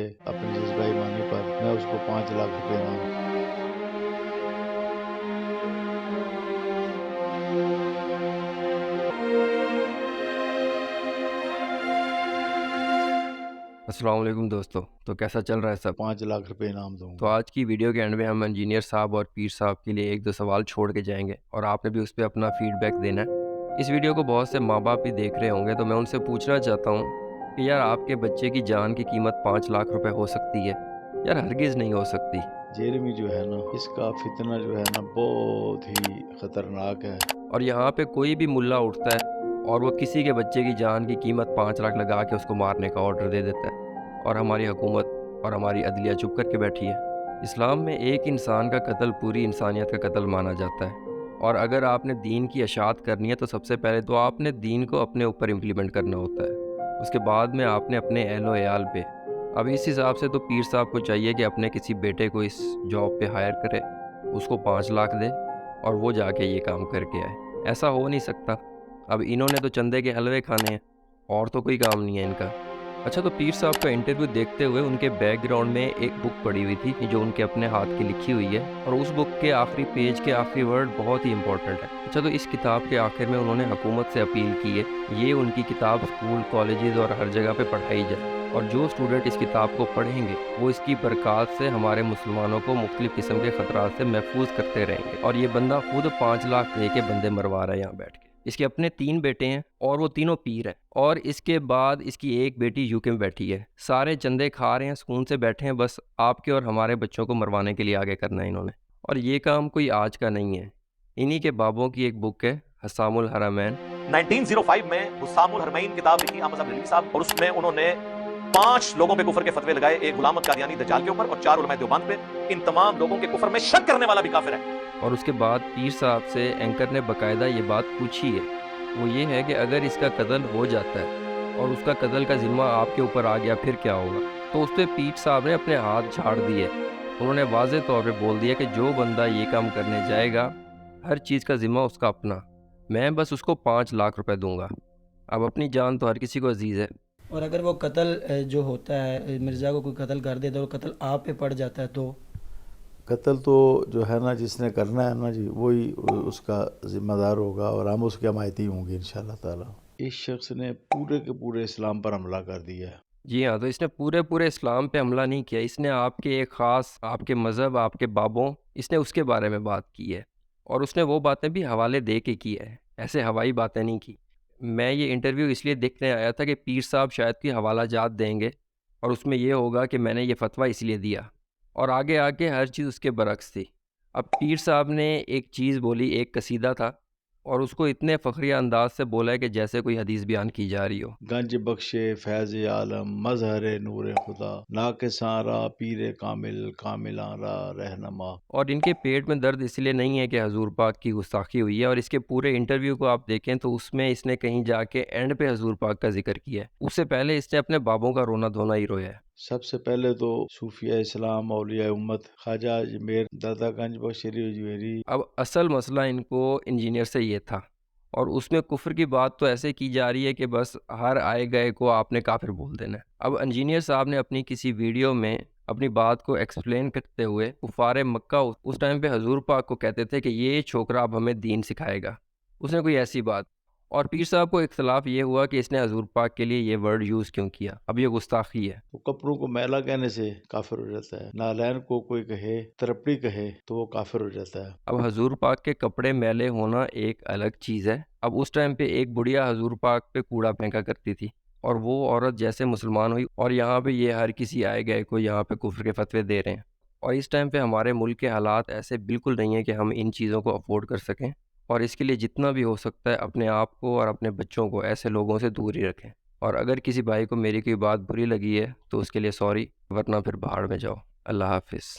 اپنی جذبہ ایمانی پر میں اس کو 5 لاکھ روپے انعام۔ السلام علیکم دوستو، تو کیسا چل رہا ہے سب؟ 5 لاکھ روپے انعام دوں تو گا۔ آج کی ویڈیو کے اینڈ میں ہم انجینئر صاحب اور پیر صاحب کے لیے 1-2 سوال چھوڑ کے جائیں گے اور آپ نے بھی اس پہ اپنا فیڈ بیک دینا ہے۔ اس ویڈیو کو بہت سے ماں باپ بھی دیکھ رہے ہوں گے، تو میں ان سے پوچھنا چاہتا ہوں کہ یار آپ کے بچے کی جان کی قیمت 5 لاکھ روپے ہو سکتی ہے؟ یار ہرگز نہیں ہو سکتی۔ جیرمی جو ہے نا، اس کا فتنہ جو ہے نا بہت ہی خطرناک ہے۔ اور یہاں پہ کوئی بھی ملا اٹھتا ہے اور وہ کسی کے بچے کی جان کی قیمت 5 لاکھ لگا کے اس کو مارنے کا آرڈر دے دیتا ہے، اور ہماری حکومت اور ہماری عدلیہ چپ کر کے بیٹھی ہے۔ اسلام میں ایک انسان کا قتل پوری انسانیت کا قتل مانا جاتا ہے، اور اگر آپ نے دین کی اشاعت کرنی ہے تو سب سے پہلے تو آپ نے دین کو اپنے اوپر امپلیمنٹ کرنا ہوتا ہے، اس کے بعد میں آپ نے اپنے اہل و عیال پہ۔ اب اس حساب سے تو پیر صاحب کو چاہیے کہ اپنے کسی بیٹے کو اس جاب پہ ہائر کرے، اس کو 5 لاکھ دے اور وہ جا کے یہ کام کر کے آئے۔ ایسا ہو نہیں سکتا۔ اب انہوں نے تو چندے کے حلوے کھانے ہیں، اور تو کوئی کام نہیں ہے ان کا۔ اچھا، تو پیر صاحب کا انٹرویو دیکھتے ہوئے ان کے بیک گراؤنڈ میں ایک بک پڑی ہوئی تھی جو ان کے اپنے ہاتھ کی لکھی ہوئی ہے، اور اس بک کے آخری پیج کے آخری ورڈ بہت ہی امپورٹنٹ ہے۔ اچھا، تو اس کتاب کے آخر میں انہوں نے حکومت سے اپیل کی ہے یہ ان کی کتاب اسکول، کالجز اور ہر جگہ پہ پڑھائی جائے، اور جو اسٹوڈنٹ اس کتاب کو پڑھیں گے وہ اس کی برکات سے ہمارے مسلمانوں کو مختلف قسم کے خطرات سے محفوظ کرتے رہیں گے۔ اور یہ بندہ خود 5 لاکھ دے کے بندے مروا رہا ہے یہاں بیٹھ کے۔ اس کے اپنے 3 بیٹے ہیں اور وہ تینوں پیر ہیں، اور اس کے بعد اس کی ایک بیٹی UK میں بیٹھی ہے۔ سارے چندے کھا رہے ہیں، سکون سے بیٹھے ہیں، بس آپ کے اور ہمارے بچوں کو مروانے کے لیے آگے کرنا ہے انہوں نے۔ اور یہ کام کوئی آج کا نہیں ہے، انہی کے بابوں کی ایک بک ہے حسام الحرمین۔ 1905 میں حسام الحرمین کتاب لکھی احمد صاحب صاحب، اور اس میں انہوں نے 5 لوگوں پہ کفر کے فتوے لگائے، ایک غلام القادیانی دجال کے اوپر اور 4 علماء دیوبند پہ۔ ان تمام لوگوں کے کفر میں شک کرنے والا بھی کافر ہے۔ اور اس کے بعد پیر صاحب سے اینکر نے باقاعدہ یہ بات پوچھی ہے، وہ یہ ہے کہ اگر اس کا قتل ہو جاتا ہے اور اس کا قتل کا ذمہ آپ کے اوپر آ گیا پھر کیا ہوگا؟ تو اس پہ پیر صاحب نے اپنے ہاتھ جھاڑ دیے۔ انہوں نے واضح طور پہ بول دیا کہ جو بندہ یہ کام کرنے جائے گا ہر چیز کا ذمہ اس کا اپنا، میں بس اس کو 5 لاکھ روپے دوں گا۔ اب اپنی جان تو ہر کسی کو عزیز ہے۔ اور اگر وہ قتل جو ہوتا ہے، مرزا کو کوئی قتل کر دے تو وہ قتل آپ پہ پڑ جاتا ہے تو قتل تو جو ہے نا جس نے کرنا ہے نا جی، وہی اس کا ذمہ دار ہوگا، اور ہم اس کے حمایتی ہوں گے انشاءاللہ تعالی۔ اس شخص نے پورے کے پورے اسلام پر حملہ کر دیا ہے۔ جی ہاں، تو اس نے پورے اسلام پہ حملہ نہیں کیا، اس نے آپ کے ایک خاص آپ کے مذہب، آپ کے بابوں، اس نے اس کے بارے میں بات کی ہے، اور اس نے وہ باتیں بھی حوالے دے کے کی ہے، ایسے ہوائی باتیں نہیں کی۔ میں یہ انٹرویو اس لیے دیکھنے آیا تھا کہ پیر صاحب شاید کی حوالہ جات دیں گے، اور اس میں یہ ہوگا کہ میں نے یہ فتویٰ اس لیے دیا، اور آگے آگے ہر چیز اس کے برعکس تھی۔ اب پیر صاحب نے ایک چیز بولی، ایک قصیدہ تھا، اور اس کو اتنے فخریہ انداز سے بولا ہے کہ جیسے کوئی حدیث بیان کی جا رہی ہو۔ گنج بخشے فیض عالم، مظہر نور خدا، ناقصاں را پیر کامل، کاملاں را رہنما۔ اور ان کے پیٹ میں درد اس لیے نہیں ہے کہ حضور پاک کی گستاخی ہوئی ہے، اور اس کے پورے انٹرویو کو آپ دیکھیں تو اس میں اس نے کہیں جا کے اینڈ پہ حضور پاک کا ذکر کیا ہے، اس سے پہلے اس نے اپنے بابوں کا رونا دھونا ہی رویا ہے۔ سب سے پہلے تو صوفیہ اسلام، اولیاء امت، خواجہ اجمیر، دادا گنج بخش شریف اجمیری۔ اب اصل مسئلہ ان کو انجینئر سے یہ تھا، اور اس میں کفر کی بات تو ایسے کی جا رہی ہے کہ بس ہر آئے گئے کو آپ نے کافر بول دینا ہے۔ اب انجینئر صاحب نے اپنی کسی ویڈیو میں اپنی بات کو ایکسپلین کرتے ہوئے کفار مکہ اس ٹائم پہ حضور پاک کو کہتے تھے کہ یہ چھوکرا اب ہمیں دین سکھائے گا، اس نے کوئی ایسی بات، اور پیر صاحب کو اختلاف یہ ہوا کہ اس نے حضور پاک کے لیے یہ ورڈ یوز کیوں کیا۔ اب یہ گستاخی ہے۔ تو کپڑوں کو میلا کہنے سے کافر ہو جاتا ہے، نالین کو کوئی کہے، ترپڑی کہے تو وہ کافر ہو جاتا ہے۔ اب حضور پاک کے کپڑے میلے ہونا ایک الگ چیز ہے۔ اب اس ٹائم پہ ایک بڑھیا حضور پاک پہ کوڑا پھینکا کرتی تھی، اور وہ عورت جیسے مسلمان ہوئی، اور یہاں پہ یہ ہر کسی آئے گئے کو یہاں پہ کفر کے فتوے دے رہے ہیں۔ اور اس ٹائم پہ ہمارے ملک کے حالات ایسے بالکل نہیں ہیں کہ ہم ان چیزوں کو افورڈ کر سکیں، اور اس کے لیے جتنا بھی ہو سکتا ہے اپنے آپ کو اور اپنے بچوں کو ایسے لوگوں سے دور ہی رکھیں۔ اور اگر کسی بھائی کو میری کوئی بات بری لگی ہے تو اس کے لیے سوری، ورنہ پھر بھاڑ میں جاؤ۔ اللہ حافظ۔